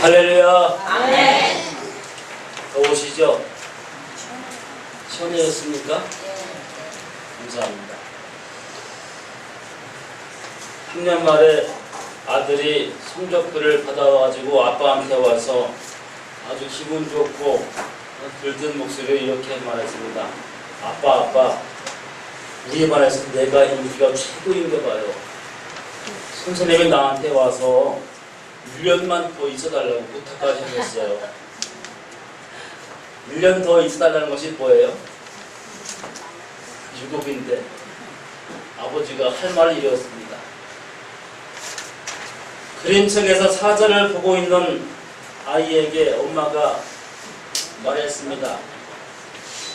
할렐루야. 아멘. 더우시죠? 시원해졌습니까? 감사합니다. 3년 만에 아들이 성적표를 받아와가지고 아빠한테 와서 아주 기분 좋고 들뜬 목소리로 이렇게 말했습니다. 아빠, 우리 반에서 내가 인기가 최고인가 봐요. 선생님이 나한테 와서 1년만 더 있어달라고 부탁까지 하셨어요. 1년 더 있어달라는 것이 뭐예요? 유독인데 아버지가 할 말이 이렇습니다. 그림책에서 사자를 보고 있는 아이에게 엄마가 말했습니다.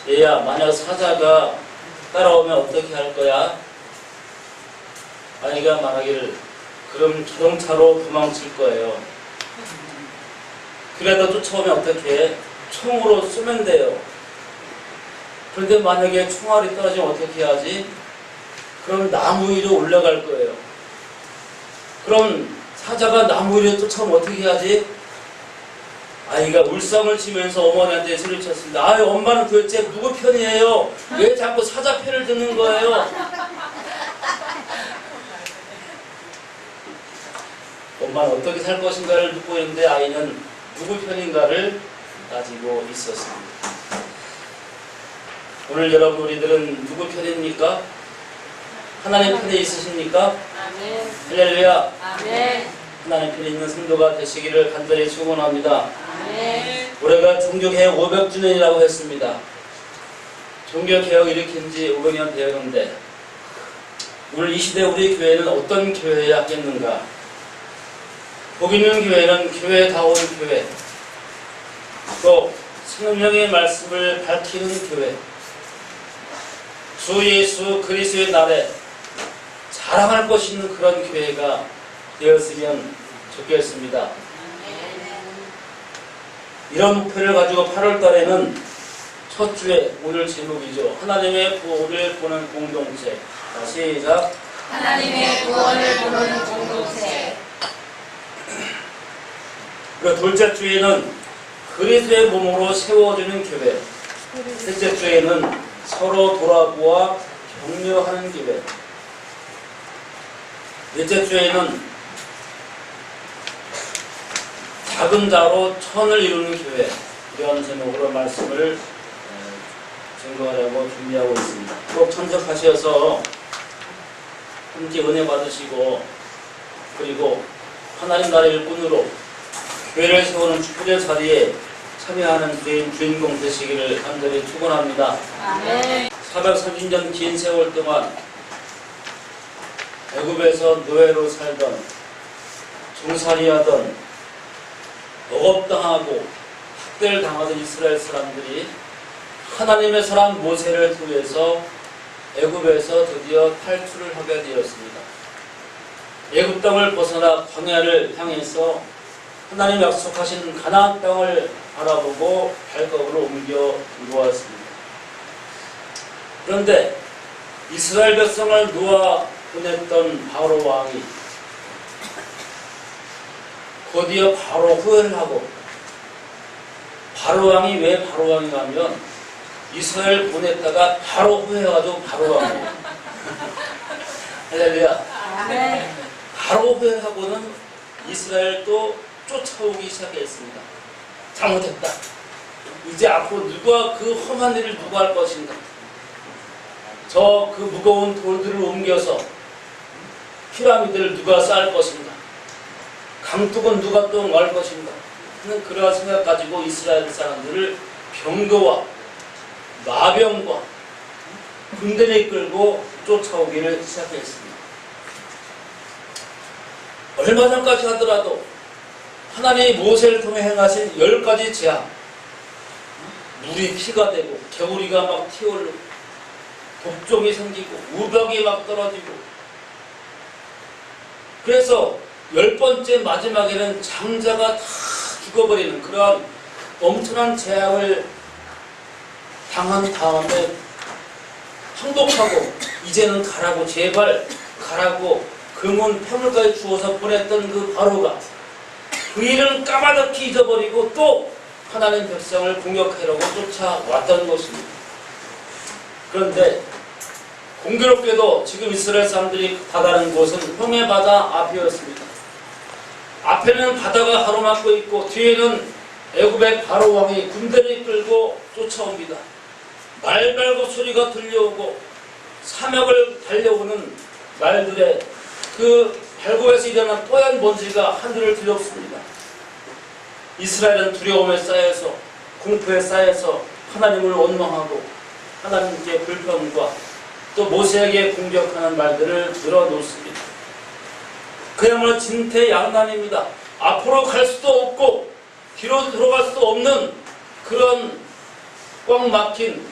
얘야, 만약 사자가 따라오면 어떻게 할 거야? 아이가 말하기를 그럼 자동차로 도망칠 거예요. 그래도 쫓아오면 어떻게 해? 총으로 쏘면 돼요. 그런데 만약에 총알이 떨어지면 어떻게 해야지? 그럼 나무 위로 올라갈 거예요. 그럼 사자가 나무 위로 쫓아오면 어떻게 해야지? 아이가 울상을 치면서 어머니한테 소리쳤습니다. 아유, 엄마는 도대체 누구 편이에요? 왜 자꾸 사자 편을 듣는 거예요? 엄마는 어떻게 살 것인가를 묻고 있는데 아이는 누구 편인가를 따지고 있었습니다. 오늘 여러분 우리들은 누구 편입니까? 하나님 편에 있으십니까? 아멘. 할렐루야. 아멘. 하나님 편에 있는 성도가 되시기를 간절히 축원합니다. 아멘. 올해가 종교개혁 500주년이라고 했습니다. 종교개혁 일으킨 지 500년 되었는데 오늘 이 시대 우리 교회는 어떤 교회여야 하겠는가? 복 있는 교회는 교회다운 교회, 또 성령의 말씀을 밝히는 교회, 주 예수 그리스도의 날에 자랑할 것이 있는 그런 교회가 되었으면 좋겠습니다. 이런 목표를 가지고 8월 달에는 첫 주에 오늘 제목이죠. 하나님의 구원을 보는 공동체. 시작. 하나님의 구원을 보는 공동체. 그 둘째 주에는 그리스도의 몸으로 세워주는 교회. 셋째 주에는 서로 돌아보아 격려하는 교회. 넷째 주에는 작은 자로 천을 이루는 교회. 이런 제목으로 말씀을 증거하려고 준비하고 있습니다. 꼭 참석하셔서 함께 은혜 받으시고 그리고 하나님 나라의 일꾼으로 교회를 세우는 축복의 자리에 참여하는 주인공 되시기를 간절히 축원합니다. 아멘. 430년 긴 세월 동안 애굽에서 노예로 살던 종살이하던 억압당하고 학대를 당하던 이스라엘 사람들이 하나님의 사람 모세를 통해서 애굽에서 드디어 탈출을 하게 되었습니다. 애굽 땅을 벗어나 광야를 향해서 하나님 약속하신 가나안 땅을 바라보고 발걸음으로 옮겨 놓았습니다. 그런데 이스라엘 백성을 놓아 보냈던 바로 왕이 곧이어 바로 후회를 하고, 바로 왕이 왜 바로 왕인가 하면 이스라엘 보냈다가 바로 후회해가지고 바로 왕이에요. 할렐루야. 아멘. 바로 후회하고는 이스라엘 또 쫓아오기 시작했습니다. 잘못했다. 이제 앞으로 누가 그 험한 일을 누가 할 것인가? 저 그 무거운 돌들을 옮겨서 피라미드를 누가 쌓을 것인가? 강둑은 누가 또 말 것인가? 하는 그러한 생각 가지고 이스라엘 사람들을 병거와 마병과 군대를 이끌고 쫓아오기를 시작했습니다. 얼마 전까지 하더라도 하나님이 모세를 통해 행하신 10가지 재앙, 물이 피가 되고 개구리가 막 튀어오르고 독종이 생기고 우박이 막 떨어지고, 그래서 10번째 마지막에는 장자가 다 죽어버리는 그러한 엄청난 재앙을 당한 다음에 항복하고 이제는 가라고, 제발 가라고 금은 폐물까지 주어서 보냈던 그 바로가 그 일은 까마득히 잊어버리고 또 하나님 백성을 공격하려고 쫓아왔던 것입니다. 그런데 공교롭게도 지금 이스라엘 사람들이 다다른 곳은 홍해 바다 앞이었습니다. 앞에는 바다가 가로막고 있고 뒤에는 애굽의 바로 왕이 군대를 끌고 쫓아옵니다. 말발굽 소리가 들려오고 사막을 달려오는 말들의 그 발굽에서 일어난 뽀얀 먼지가 하늘을 뒤덮습니다. 이스라엘은 두려움에 쌓여서 공포에 쌓여서 하나님을 원망하고 하나님께 불평과 또 모세에게 공격하는 말들을 늘어놓습니다. 그야말로 진퇴양난입니다. 앞으로 갈 수도 없고 뒤로 들어갈 수도 없는 그런 꽉 막힌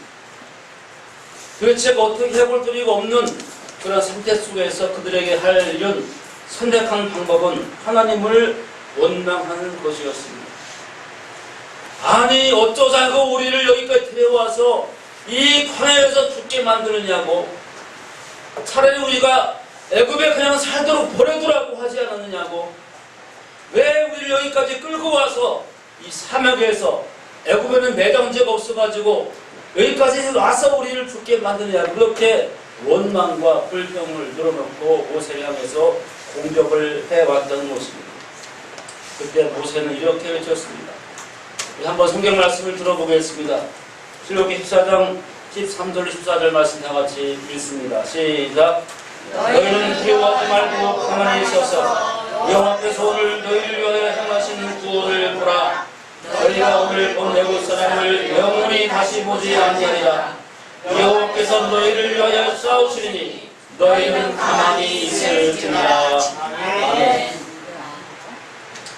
도대체 어떻게 해볼 도리가 없는 그런 상태 속에서 그들에게 할 일은 선택한 방법은 하나님을 원망하는 것이었습니다. 아니 어쩌자고 우리를 여기까지 데려와서 이 광야에서 죽게 만드느냐고, 차라리 우리가 애굽에 그냥 살도록 보내두라고 하지 않았느냐고, 왜 우리를 여기까지 끌고 와서 이 사막에서 애굽에는 매장지가 없어가지고 여기까지 와서 우리를 죽게 만드느냐고, 그렇게 원망과 불평을 늘어놓고 모세를 향해서 공격을 해왔던 것입니다. 그때 모세는 이렇게 외쳤습니다. 한번 성경 말씀을 들어보겠습니다. 출애굽기 14장 13절 14절 말씀 다 같이 읽습니다. 시작. 너희는 두려워하지 말고 가만히 있어서 여호와께서 오늘 너희를 위하여 행하신 구원을 보라. 너희가 오늘 본 애굽 사람을 영원히 다시 보지 아니하리라. 여호와께서 너희를 위하여 싸우시리니 너희는 가만히 있을지니라. 아멘.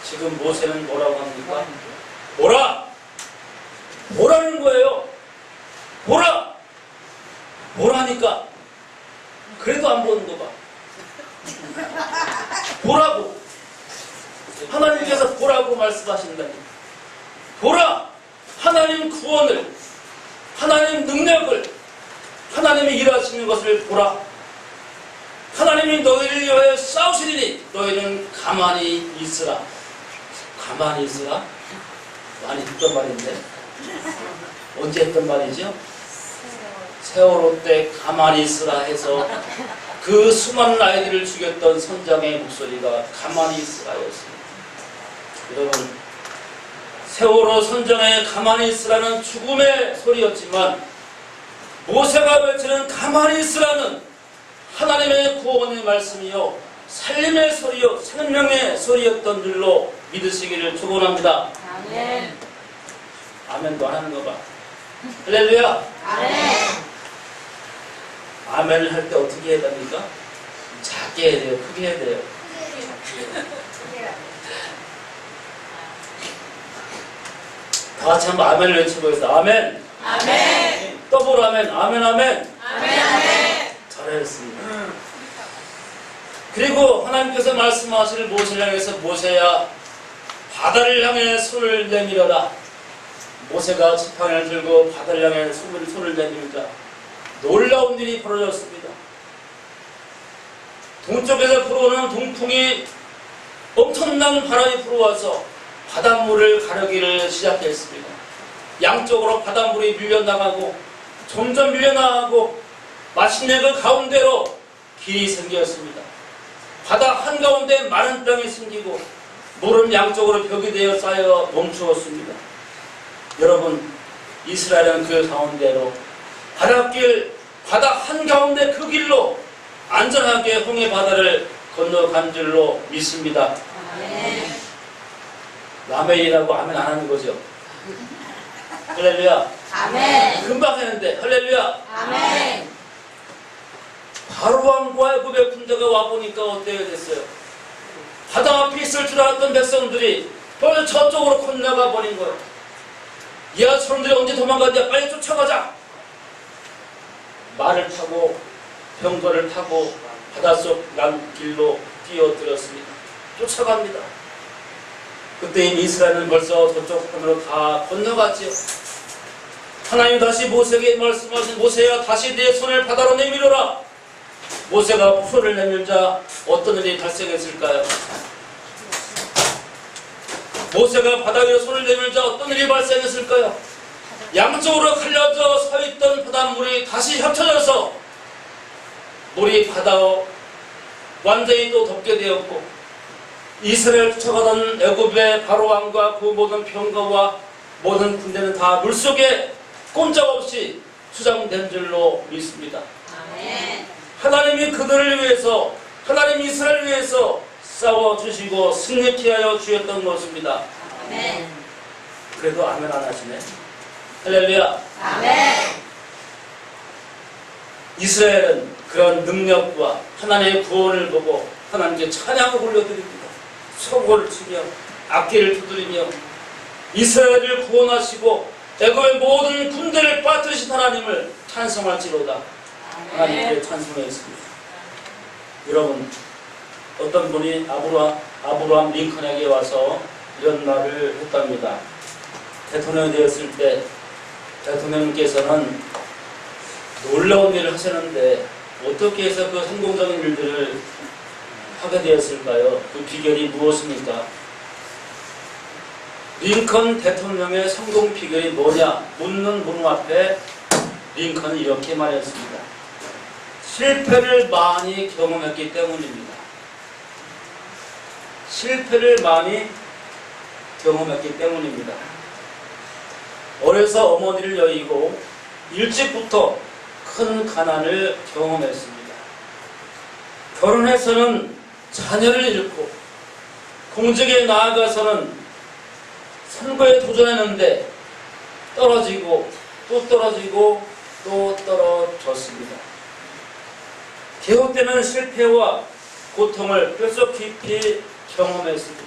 지금 모세는 뭐라고 합니까? 보라! 보라는 거예요. 보라! 보라니까. 그래도 안 보는 거 봐. 보라고. 하나님께서 보라고 말씀하신다니. 보라! 하나님 구원을, 하나님 능력을, 하나님이 일하시는 것을 보라. 하나님이 너희를 위하여 싸우시리니 너희는 가만히 있으라. 가만히 있으라? 많이 듣던 말인데 언제 했던 말이죠? 세월호 때 가만히 있으라 해서 그 수많은 아이들을 죽였던 선장의 목소리가 가만히 있으라였습니다. 여러분, 세월호 선장의 가만히 있으라는 죽음의 소리였지만 모세가 외치는 가만히 있으라는 하나님의 구원의 말씀이요 살림의 소리요 생명의 소리였던 줄로 믿으시기를 축원합니다. 아멘. 아멘도 안 하는 거 봐. 할렐루야. 아멘. 아멘을 할 때 어떻게 해야 됩니까? 작게 해야 돼요? 크게 해야 돼요? 다 같이 한번 아멘을 외쳐보겠습니다. 아멘. 아멘. 더블 아멘. 아멘 아멘. 아멘. 아멘. 잘하셨습니다. 그리고 하나님께서 말씀하실 모세를 향해서 모세야 바다를 향해 손을 내밀어라. 모세가 지팡이를 들고 바다를 향해 손을 내밀자 놀라운 일이 벌어졌습니다. 동쪽에서 불어오는 동풍이 엄청난 바람이 불어와서 바닷물을 가르기를 시작했습니다. 양쪽으로 바닷물이 밀려나가고 점점 밀려나가고 마침내 그 가운데로 길이 생겼습니다. 바다 한가운데 마른 땅이 생기고 물은 양쪽으로 벽이 되어 쌓여 멈추었습니다. 여러분, 이스라엘은 그 가운데로 바다 한가운데 그 길로 안전하게 홍해 바다를 건너간 줄로 믿습니다. 아멘. 라멘이라고 아멘 안 하는 거죠? 할렐루야. 아멘. 금방 했는데 할렐루야. 아멘. 바로 왕과 애굽의 군대가 와보니까 어때야 됐어요? 바다 앞에 있을 줄 알았던 백성들이 벌써 저쪽으로 건너가 버린 거예요. 야, 사람들이 언제 도망가냐? 빨리 쫓아가자. 말을 타고 병거를 타고 바닷속 남길로 뛰어들었습니다. 쫓아갑니다. 그때 이미 이스라엘은 벌써 저쪽 편으로 다 건너갔지요. 하나님 다시 모세에게 말씀하신 모세야 다시 내 손을 바다로 내밀어라. 모세가 손을 내밀자 어떤 일이 발생했을까요? 모세가 바다 위로 손을 내밀자 어떤 일이 발생했을까요? 양쪽으로 갈려져 서 있던 바닷물이 다시 협쳐져서 물이 바다로 완전히 또 덮게 되었고, 이스라엘 쫓아가던 애굽의 바로 왕과 그 모든 병거와 모든 군대는 다 물속에 꼼짝없이 수장된 줄로 믿습니다. 아멘. 하나님이 그들을 위해서, 하나님 이스라엘을 위해서 싸워주시고 승리케 하여 주셨던 것입니다. 아멘. 그래도 아멘 안 하시네. 할렐루야. 아멘. 이스라엘은 그런 능력과 하나님의 구원을 보고 하나님께 찬양을 올려드립니다. 소고를 치며 악기를 두드리며 이스라엘을 구원하시고 애굽의 모든 군대를 빠뜨리신 하나님을 찬송할지로다. 하나님께 찬송했습니다. 여러분, 어떤 분이 아브라함 링컨에게 와서 이런 말을 했답니다. 대통령이 되었을 때 대통령께서는 놀라운 일을 하셨는데 어떻게 해서 그 성공적인 일들을 하게 되었을까요? 그 비결이 무엇입니까? 링컨 대통령의 성공 비결이 뭐냐? 묻는 문 앞에 링컨은 이렇게 말했습니다. 실패를 많이 경험했기 때문입니다. 실패를 많이 경험했기 때문입니다. 어려서 어머니를 여의고 일찍부터 큰 가난을 경험했습니다. 결혼해서는 자녀를 잃고 공직에 나아가서는 선거에 도전했는데 떨어지고 또 떨어지고 또 떨어졌습니다. 개호 때는 실패와 고통을 뼛속 깊이 경험했습니다.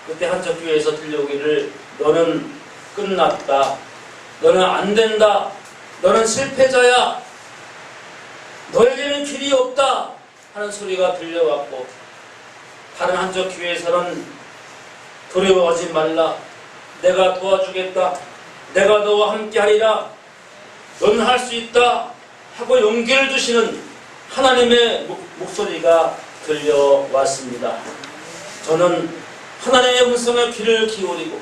그때 한쪽 교회에서 들려오기를 너는 끝났다. 너는 안 된다. 너는 실패자야. 너에게는 길이 없다. 하는 소리가 들려왔고, 다른 한쪽 교회에서는 두려워하지 말라. 내가 도와주겠다. 내가 너와 함께 하리라. 너는 할 수 있다. 하고 용기를 주시는 하나님의 목소리가 들려왔습니다. 저는 하나님의 음성에 귀를 기울이고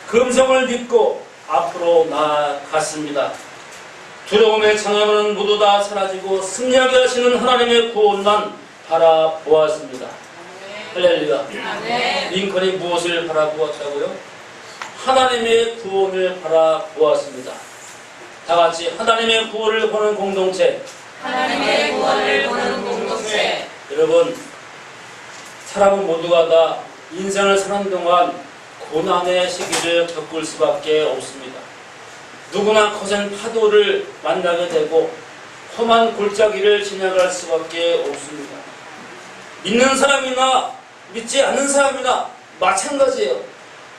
그 음성을 믿고 앞으로 나아갔습니다. 두려움의 장애물은 모두 다 사라지고 승리하게 하시는 하나님의 구원만 바라보았습니다. 할렐루야. 링컨이 무엇을 바라보았다고요? 하나님의 구원을 바라보았습니다. 다 같이 하나님의 구원을 보는 공동체. 하나님의 구원을 보는 공동체. 여러분, 사람은 모두가 다 인생을 사는 동안 고난의 시기를 겪을 수밖에 없습니다. 누구나 거센 파도를 만나게 되고 험한 골짜기를 지나갈 수밖에 없습니다. 믿는 사람이나 믿지 않는 사람이나 마찬가지예요.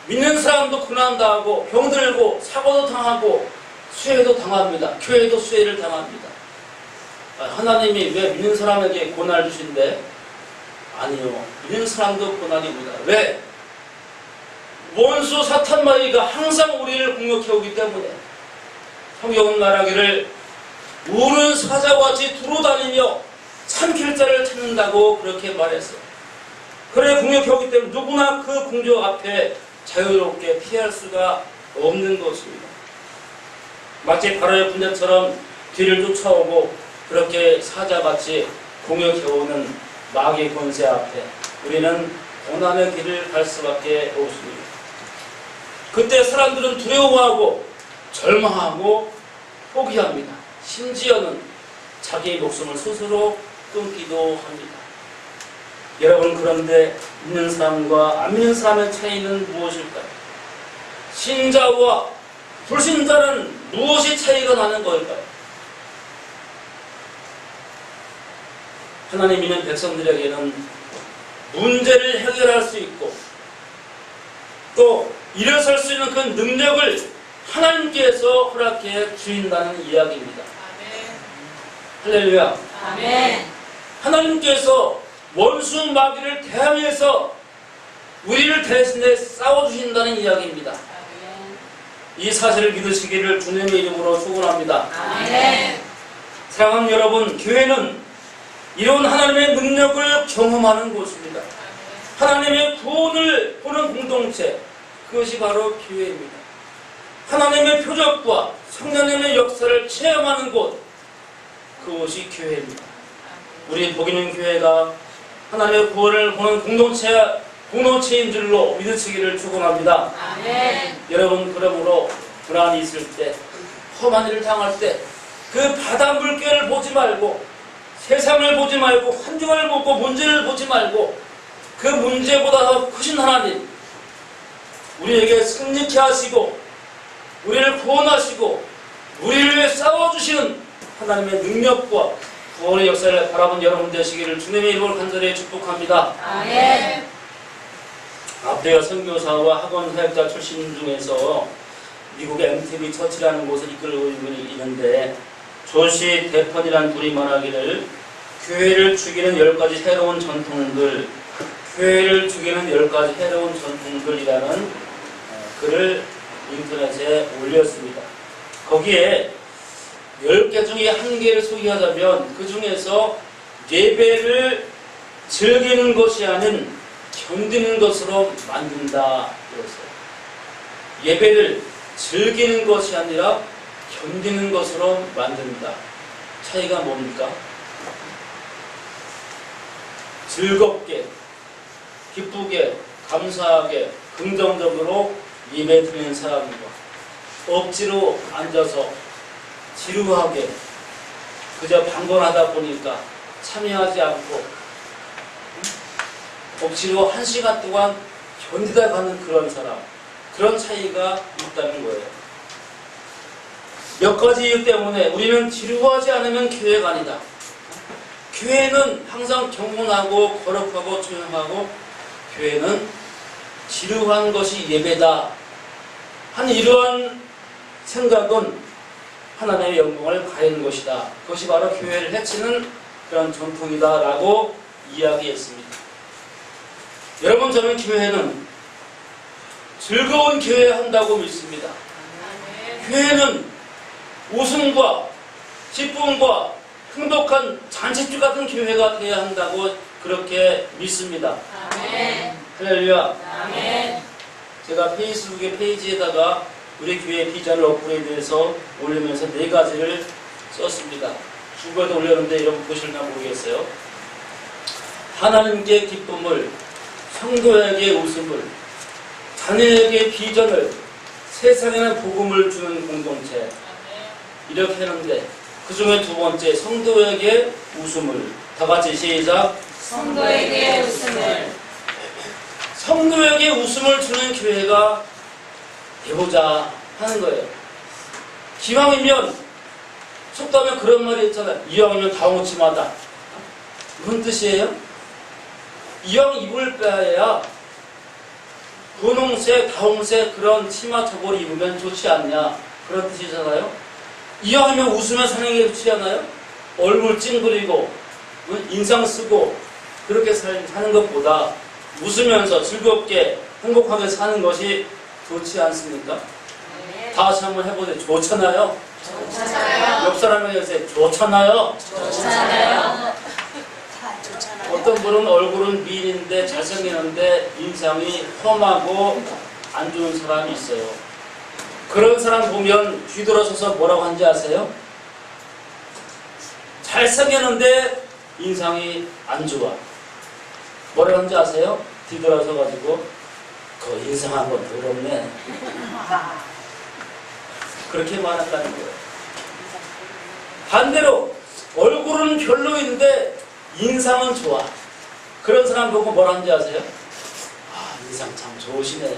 믿는 사람도 고난당하고 병들고 사고도 당하고 수혜도 당합니다. 교회도 수혜를 당합니다. 하나님이 왜 믿는 사람에게 고난을 주신대? 아니요. 믿는 사람도 고난입니다. 왜? 원수 사탄 마귀가 항상 우리를 공격해오기 때문에 성경은 말하기를 우는 사자와 같이 두루다니며 참길 자를 찾는다고 그렇게 말했어요. 그래 공격해오기 때문에 누구나 그 공격 앞에 자유롭게 피할 수가 없는 것입니다. 마치 바로의 군대처럼 뒤를 쫓아오고 그렇게 사자같이 공격해오는 마귀 권세 앞에 우리는 고난의 길을 갈 수밖에 없습니다. 그때 사람들은 두려워하고 절망하고 포기합니다. 심지어는 자기 목숨을 스스로 끊기도 합니다. 여러분, 그런데 믿는 사람과 안 믿는 사람의 차이는 무엇일까요? 신자와 불신자는 무엇이 차이가 나는 걸까요? 하나님 믿는 백성들에게는 문제를 해결할 수 있고 또 일어설 수 있는 그 능력을 하나님께서 허락해 주신다는 이야기입니다. 할렐루야. 아멘. 하나님께서 원수 마귀를 대항해서 우리를 대신해 싸워주신다는 이야기입니다. 이 사실을 믿으시기를 주님의 이름으로 축원합니다. 아멘. 사랑하는 여러분, 교회는 이런 하나님의 능력을 경험하는 곳입니다. 하나님의 구원을 보는 공동체, 그것이 바로 교회입니다. 하나님의 표적과 성령님의 역사를 체험하는 곳, 그것이 교회입니다. 우리 복인은 교회가 하나님의 구원을 보는 공동체인 줄로 믿으시기를 축원합니다. 아멘. 여러분, 그러므로 불안이 있을 때, 험한 일을 당할 때, 그 바다 물결을 보지 말고, 세상을 보지 말고, 환경을 보고, 문제를 보지 말고, 그 문제보다 더 크신 하나님, 우리에게 승리케 하시고, 우리를 구원하시고, 우리를 위해 싸워주시는 하나님의 능력과 구원의 역사를 바라본 여러분 되시기를 주님의 이름으로 간절히 축복합니다. 아멘. 앞에가 선교사와 학원 사역자 출신 중에서 미국의 MTV 처치라는 곳을 이끌고 있는데, 조시 대펀이라는 분이 말하기를 교회를 죽이는 10가지 새로운 전통들, 교회를 죽이는 10가지 새로운 전통들이라는 글을 인터넷에 올렸습니다. 거기에 10개 중에 1개를 소개하자면 그 중에서 예배를 즐기는 것이 아닌 견디는 것으로 만든다 그랬어요. 예배를 즐기는 것이 아니라 견디는 것으로 만든다. 차이가 뭡니까? 즐겁게, 기쁘게, 감사하게, 긍정적으로 예배 드리는 사람과 억지로 앉아서 지루하게 그저 방관하다 보니까 참여하지 않고 억지로 1시간 동안 견디다 가는 그런 사람, 그런 차이가 있다는 거예요. 몇 가지 이유 때문에 우리는 지루하지 않으면 교회가 아니다. 교회는 항상 경건하고 거룩하고 조용하고, 교회는 지루한 것이 예배다 한 이러한 생각은 하나님의 영광을 가리는 것이다. 그것이 바로 교회를 해치는 그런 전통이다라고 이야기했습니다. 여러분, 저는 교회는 즐거운 교회 한다고 믿습니다. 교회는 웃음과 기쁨과 행복한 잔치주 같은 교회가 되어야 한다고 그렇게 믿습니다. 아멘. 할렐루야. 아멘. 제가 페이스북의 페이지에다가 우리 교회 비전을 업그레이드해서 올리면서 4가지를 썼습니다. 중국에도 올렸는데 여러분 보실나 모르겠어요. 하나님께 기쁨을, 성도에게 웃음을, 자녀에게 비전을, 세상에는 복음을 주는 공동체, 이렇게 했는데 그 중에 2번째, 성도에게 웃음을. 다 같이 시작. 성도에게 웃음을. 성도에게 웃음을 주는 교회가 되보자 하는 거예요. 기왕이면, 속담에 그런 말이 있잖아요. 이왕이면 다홍치마다. 무슨 뜻이에요? 이왕 입을 바에야 분홍색, 다홍색 그런 치마 저고를 입으면 좋지 않냐, 그런 뜻이잖아요. 이왕이면 웃으며 사는 게 좋지 않아요? 얼굴 찡그리고 인상 쓰고 그렇게 사는 것보다 웃으면서 즐겁게 행복하게 사는 것이 좋지 않습니까? 네. 다 같이 한번 해보세요. 좋잖아요. 좋잖아요. 옆 사람에게 요새 좋잖아요. 좋잖아요. 어떤 분은 얼굴은 미인인데 잘생기는데 인상이 험하고 안 좋은 사람이 있어요. 그런 사람 보면 뒤돌아서서 뭐라고 하는지 아세요? 잘생겼는데 인상이 안 좋아. 뭐라고 하는지 아세요? 뒤돌아서 가지고 그 인상한 건 더럽네. 그렇게 말한다는 거예요. 반대로 얼굴은 별로인데 인상은 좋아. 그런 사람 보고 뭐라 하는지 아세요? 아, 인상 참 좋으시네.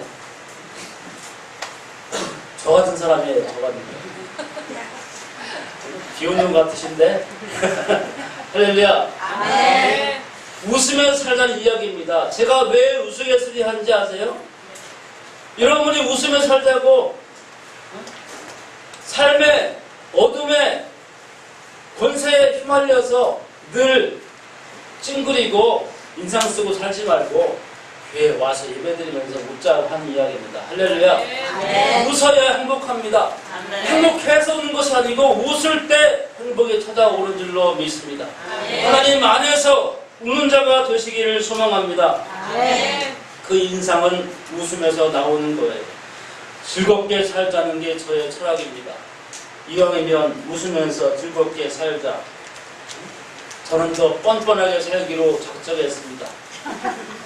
저 같은 사람이에요. 저 같은 거. 기운용 같으신데. 할렐루야. 아멘. 웃으면서 살자는 이야기입니다. 제가 왜 우스갯소리 하는지 아세요? 여러분이 웃으면서 살자고 삶의 어둠에 권세에 휘말려서 늘 찡그리고 인상 쓰고 살지 말고 교회에 와서 예배드리면서 웃자고 하는 이야기입니다. 할렐루야. 아멘. 웃어야 행복합니다. 아멘. 행복해서 오는 것이 아니고 웃을 때 행복이 찾아오는 줄로 믿습니다. 아멘. 하나님 안에서 웃는 자가 되시기를 소망합니다. 아멘. 그 인상은 웃으면서 나오는 거예요. 즐겁게 살자는 게 저의 철학입니다. 이왕이면 웃으면서 즐겁게 살자. 저는 더 뻔뻔하게 살기로 작정했습니다.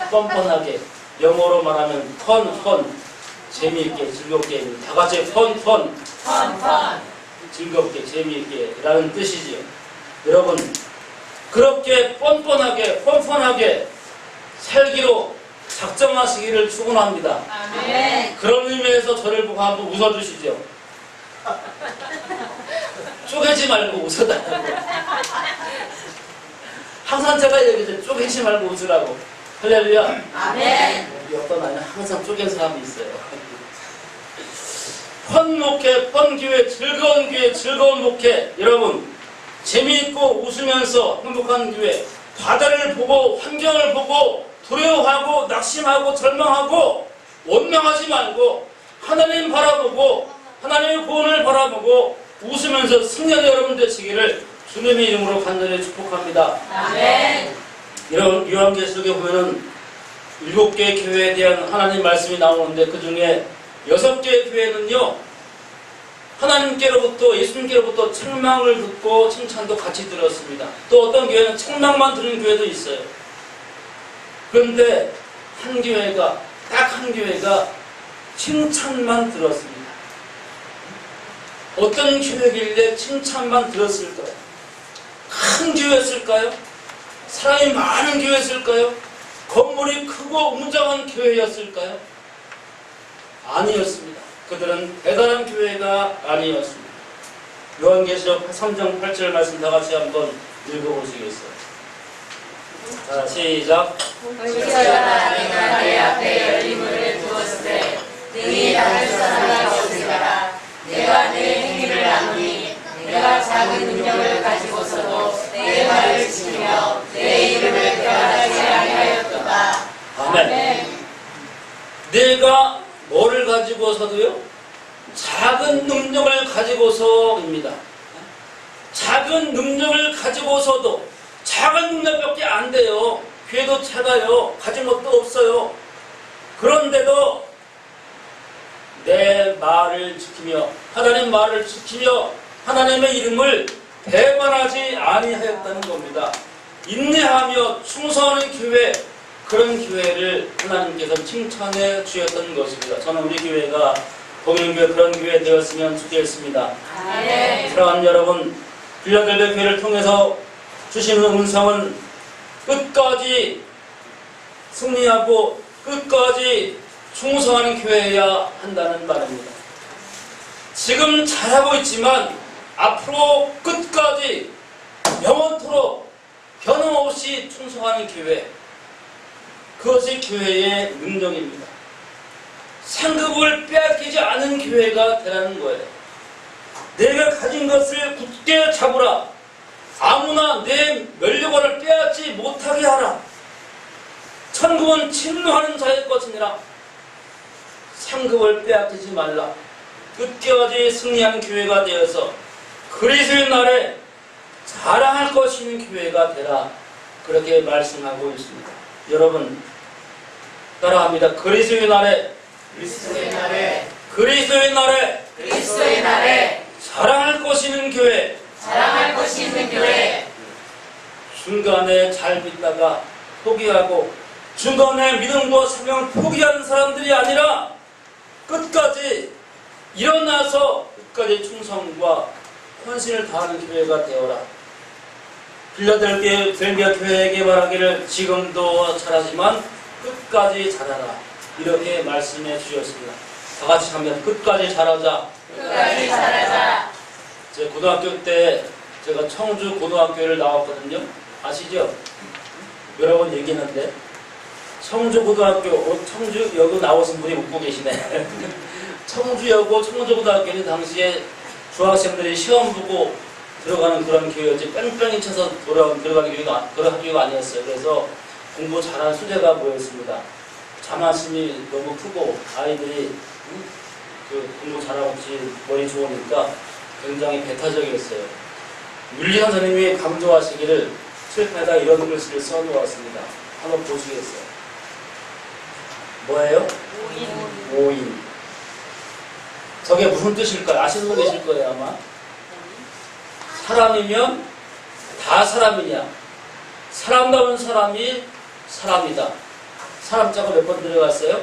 뻔뻔하게. 영어로 말하면 펀. 재미있게, 즐겁게. 다 같이 펀. 펀. 즐겁게, 재미있게 라는 뜻이지요. 여러분, 그렇게 뻔뻔하게 살기로 작정하시기를 축원합니다. 아멘. 그런 의미에서 저를 보고 한번 웃어주시죠. 쪼개지 말고 웃어달라고. 항상 제가 얘기했죠. 쪼개지 말고 웃으라고. 할렐루야. 아멘. 우리 어떤 아이는 항상 쪼갠 사람이 있어요. 펀 목회, 펀 기회, 즐거운 기회, 즐거운 목회. 여러분, 재미있고 웃으면서 행복한 기회. 바다를 보고 환경을 보고 두려워하고 낙심하고 절망하고 원망하지 말고 하나님 바라보고 하나님의 구원을 바라보고 웃으면서 승리하는 여러분 되시기를 주님의 이름으로 간절히 축복합니다. 아멘. 이런 요한계시록에 보면은 7개의 교회에 대한 하나님 말씀이 나오는데 그 중에 6개의 교회는요 하나님께로부터 예수님께로부터 책망을 듣고 칭찬도 같이 들었습니다. 또 어떤 교회는 책망만 들은 교회도 있어요. 그런데 딱 한 교회가 칭찬만 들었습니다. 어떤 교회길래 칭찬만 들었을까요? 큰 교회였을까요? 사람이 많은 교회였을까요? 건물이 크고 웅장한 교회였을까요? 아니었습니다. 그들은 대단한 교회가 아니었습니다. 요한계시록 3장 8절 말씀 다 같이 한번 읽어보시겠어요? 자, 시작. 불처가 내가 내 앞에 열림을 두었을 때 능히 다른 사람이 없으리라. 내가 내 행위를 아노니 내가 작은 능력을 가지고서도 내 말을 지키며 내 이름을 변하지 아니하였도다. 아멘. 내가 뭐를 가지고서도요? 작은 능력을 가지고서입니다. 작은 능력을 가지고서도 작은 능력밖에 안 돼요. 교회도 작아요. 가진 것도 없어요. 그런데도 내 말을 지키며 하나님 말을 지키며 하나님의 이름을 배반하지 아니하였다는 겁니다. 인내하며 충성하는 교회, 그런 교회를 하나님께서 칭찬해 주셨던 것입니다. 저는 우리 교회가 복음교회 그런 교회 되었으면 좋겠습니다. 아멘. 사랑하는 여러분, 빌라델비아 교회를 통해서 주시는 음성은 끝까지 승리하고 끝까지 충성하는 교회여야 한다는 말입니다. 지금 잘하고 있지만 앞으로 끝까지 영원토록 변함없이 충성하는 교회, 그것이 교회의 능력입니다. 상급을 빼앗기지 않은 교회가 되라는 거예요. 내가 가진 것을 굳게 잡으라. 아무나 내 면류관을 빼앗지 못하게 하라. 천국은 침노하는 자의 것이니라. 상급을 빼앗기지 말라. 끝까지 승리하는 교회가 되어서 그리스도의 날에 자랑할 것이 있는 교회가 되라. 그렇게 말씀하고 있습니다. 여러분 따라합니다. 그리스도의 날에 그리스도의 날에 그리스도의 날에 그리스도의 날에 자랑할 것이 있는 교회. 자랑할 것이 있는 교회. 중간에 잘 믿다가 포기하고 중간에 믿음과 사명을 포기하는 사람들이 아니라 끝까지 일어나서 끝까지 충성과 헌신을 다하는 교회가 되어라. 빌라델비아 교회에게 말하기를 지금도 잘하지만 끝까지 잘하라. 이렇게 말씀해 주셨습니다. 다 같이 하면 끝까지 잘하자. 끝까지 잘하자. 제 고등학교 때 제가 청주 고등학교를 나왔거든요. 아시죠? 여러 번 얘기했는데 청주 고등학교, 청주 여고 나오신 분이 웃고 계시네. 청주여고 청주고등학교는 당시에 중학생들이 시험 보고 들어가는 그런 교회였지 뺑뺑이 쳐서 들어가는 교회가 그런 학교가 아니었어요. 그래서 공부 잘하는 수재가 모였습니다. 자만심이 너무 크고 아이들이 그 공부 잘하고 머리 좋으니까 굉장히 배타적이었어요. 윤리 선생님이 강조하시기를 칠판에다 이런 글씨를 써놓았습니다. 한번 보시겠어요? 뭐예요? 모인. 저게 무슨 뜻일까요? 아시는 분 계실 거예요, 아마. 사람이면 다 사람이냐? 사람다운 사람이 사람이다. 사람자가 몇 번 들어갔어요?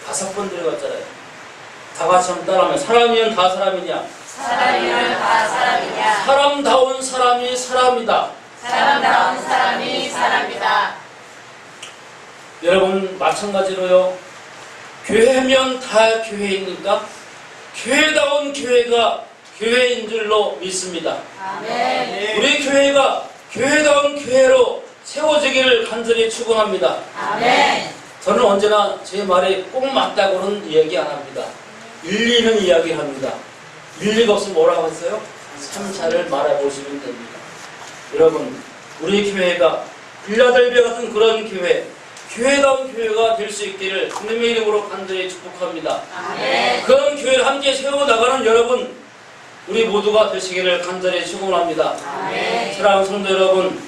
5번 들어갔잖아요. 다 같이 한번 따라하면 사람이면 다 사람이냐? 사람이면 다 사람이냐? 사람다운 사람이 사람이다. 사람다운 사람이 사람이다. 여러분 마찬가지로요. 교회면 다 교회입니까? 교회다운 교회가 교회인 줄로 믿습니다. 아멘. 우리 교회가 교회다운 교회로 세워지기를 간절히 축원합니다. 아멘. 저는 언제나 제 말이 꼭 맞다고는 이야기 안 합니다. 일리는 이야기합니다. 일리가 없으면 뭐라고 했어요? 3차를 말해보시면 됩니다. 여러분, 우리 교회가 빌라델비아 같은 그런 교회, 교회다운 교회가 될 수 있기를 주님의 이름으로 간절히 축복합니다. 아멘. 그런 교회를 함께 세워나가는 여러분, 우리 모두가 되시기를 간절히 축원합니다. 아멘. 사랑하는 성도 여러분,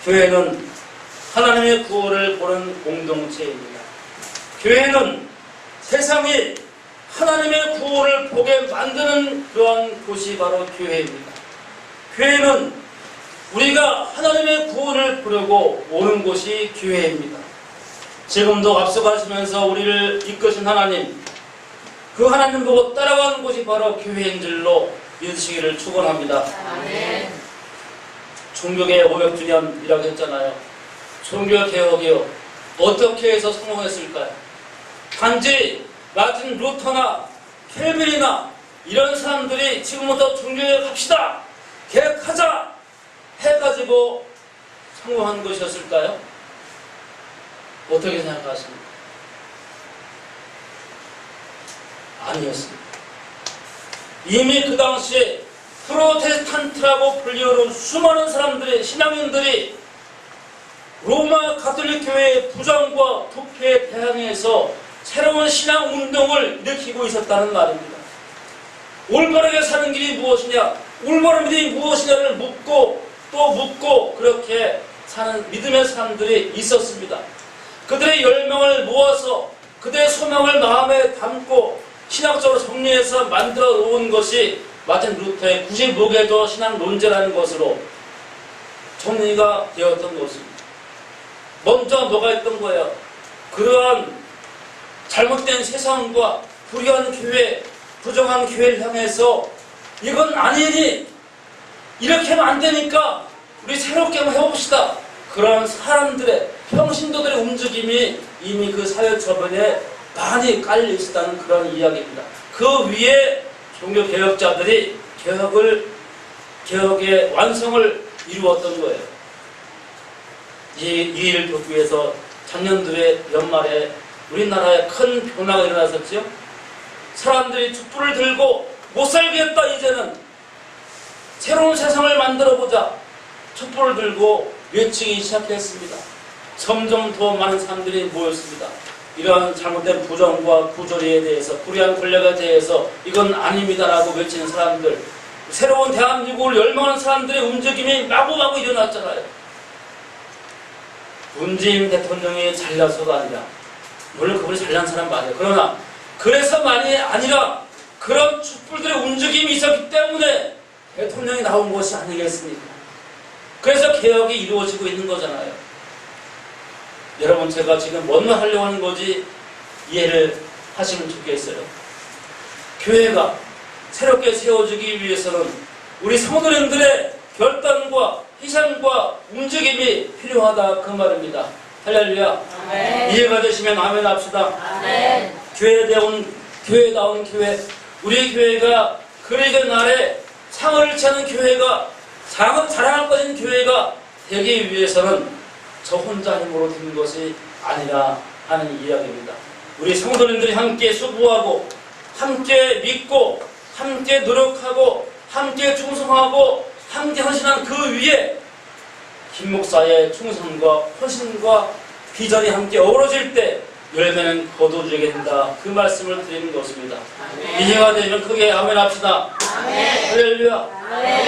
교회는 하나님의 구원을 보는 공동체입니다. 교회는 세상이 하나님의 구원을 보게 만드는 그러한 곳이 바로 교회입니다. 교회는 우리가 하나님의 구원을 보려고 오는 곳이 교회입니다. 지금도 앞서가시면서 우리를 이끄신 하나님, 그 하나님 보고 따라가는 곳이 바로 교회인 줄로 믿으시기를 축원합니다. 아멘. 종교개혁 500주년이라고 했잖아요. 종교개혁이요. 어떻게 해서 성공했을까요? 단지 마틴 루터나 켈빈이나 이런 사람들이 지금부터 종교개혁 합시다! 개혁하자! 해가지고 성공한 것이었을까요? 어떻게 생각하십니까? 아니었습니다. 이미 그 당시에 프로테스탄트라고 불리우는 수많은 사람들의 신앙인들이 로마 가톨릭 교회의 부정과 부패에 대항해서 새로운 신앙 운동을 일으키고 있었다는 말입니다. 올바르게 사는 길이 무엇이냐, 올바른 믿음이 무엇이냐를 묻고 또 묻고 그렇게 사는 믿음의 사람들이 있었습니다. 그들의 열망을 모아서 그들의 소망을 마음에 담고 신학적으로 정리해서 만들어 놓은 것이 마틴 루터의 95개조 신앙 논제라는 것으로 정리가 되었던 것입니다. 먼저 뭐가 있던 거예요? 그러한 잘못된 세상과 불의한 교회, 부정한 교회를 향해서 이건 아니니 이렇게 하면 안 되니까 우리 새롭게 한번 해봅시다. 그런 사람들의 평신도들의 움직임이 이미 그 사회 처분에 많이 깔려 있었다는 그런 이야기입니다. 그 위에 종교개혁자들이 개혁의 완성을 이루었던 거예요. 이일 교구에서 작년도에 연말에 우리나라에 큰 변화가 일어났었죠. 사람들이 촛불을 들고 못 살겠다, 이제는 새로운 세상을 만들어보자, 촛불을 들고 외치기 시작했습니다. 점점 더 많은 사람들이 모였습니다. 이러한 잘못된 부정과 부조리에 대해서, 불의한 권력에 대해서 이건 아닙니다라고 외치는 사람들, 새로운 대한민국을 열망하는 사람들의 움직임이 마구마구 일어났잖아요. 문재인 대통령이 잘나서가 아니라, 물론 그분이 잘난 사람 맞아요. 그러나 그래서만이 아니라 그런 촛불들의 움직임이 있었기 때문에 대통령이 나온 것이 아니겠습니까? 그래서 개혁이 이루어지고 있는 거잖아요. 여러분, 제가 지금 뭔 말 하려고 하는 거지 이해를 하시면 좋겠어요. 교회가 새롭게 세워지기 위해서는 우리 성도님들의 결단과 희생과 움직임이 필요하다, 그 말입니다. 할렐루야. 아멘. 이해가 되시면 아멘 합시다. 아멘. 교회다운 교회, 우리 교회가 그리던 날에 상을 차는 교회가, 자랑할 것인 교회가 되기 위해서는 저 혼자 힘으로 된 것이 아니라 하는 이야기입니다. 우리 성도님들이 함께 수고하고, 함께 믿고, 함께 노력하고, 함께 충성하고, 함께 헌신한 그 위에 김 목사의 충성과 헌신과 비전이 함께 어우러질 때 열매는 거두어지게 된다, 그 말씀을 드리는 것입니다. 이해가 되면 크게 아멘 합시다. 아멘. 할렐루야. 아멘.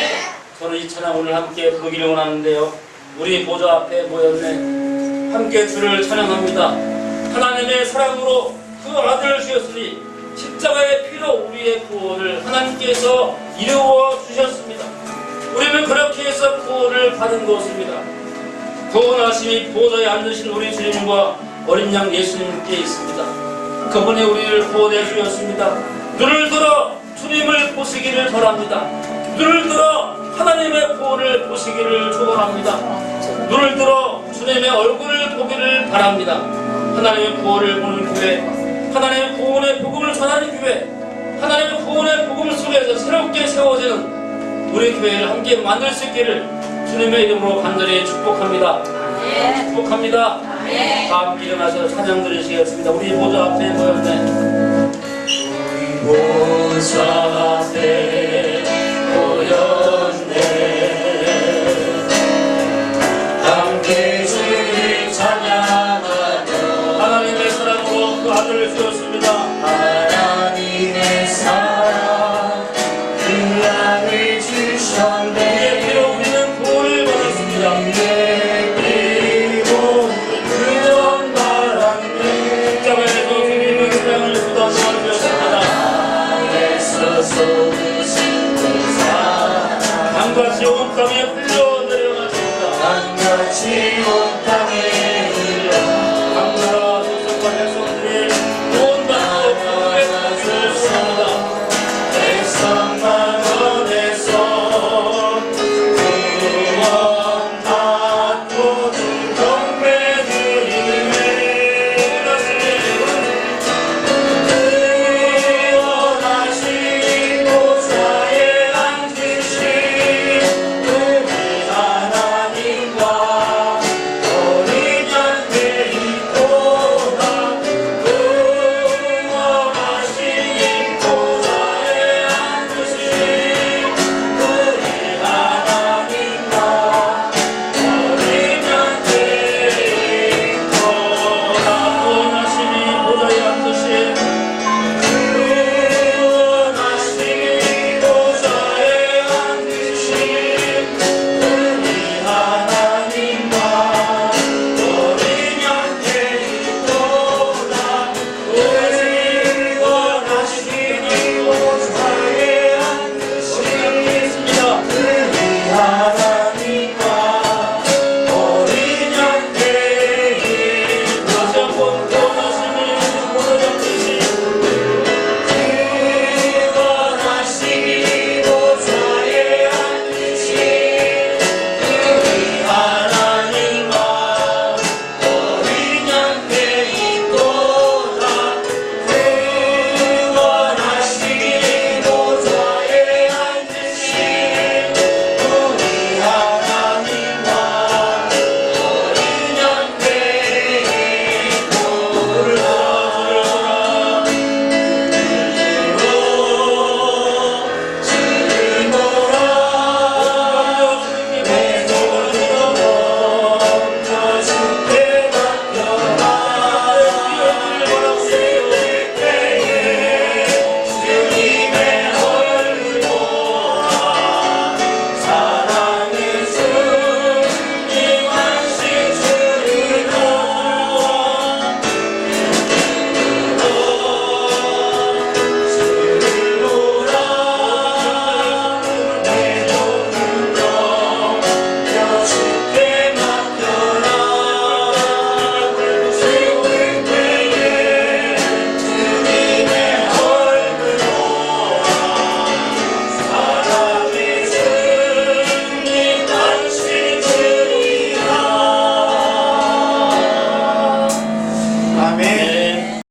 저는 이 찬양 오늘 함께 부르기를 원하는데요. 우리 보좌 앞에 모였네. 함께 주를 찬양합니다. 하나님의 사랑으로 그 아들을 주셨으니 십자가의 피로 우리의 구원을 하나님께서 이루어 주셨습니다. 우리는 그렇게 해서 구원을 받은 것입니다. 구원하심이 보좌에 앉으신 우리 주님과 어린 양 예수님께 있습니다. 그분이 우리를 구원해 주셨습니다. 눈을 들어 주님을 보시기를 바랍니다. 눈을 들어 하나님의 구원을 보시기를 축원합니다. 눈을 들어 주님의 얼굴을 보기를 바랍니다. 하나님의 구원을 보는 교회, 하나님의 구원의 복음을 전하는 교회, 하나님의 구원의 복음 속에서 새롭게 세워지는 우리 교회를 함께 만들 수 있기를 주님의 이름으로 간절히 축복합니다. 축복합니다. 다 함께 일어나서 찬양 드리시겠습니다. 우리 보좌 앞에 모였네. 보좌 앞에 모였네. 함께 주를 찬양하며 하나님의 사랑으로 그 아들을 주었습니다. 하나님의 사랑 그 아들 주셨네. 그의 피로 우리는 구원을 받았습니다. 그의 피로 구원 받았네. 십자가에서 주님은 사랑을 쏟아주어 주셨습니다. 땅에서 쏟으신 그 사랑 강같이 온 땅에 흘러 내려가십니다. 강같이 온 땅에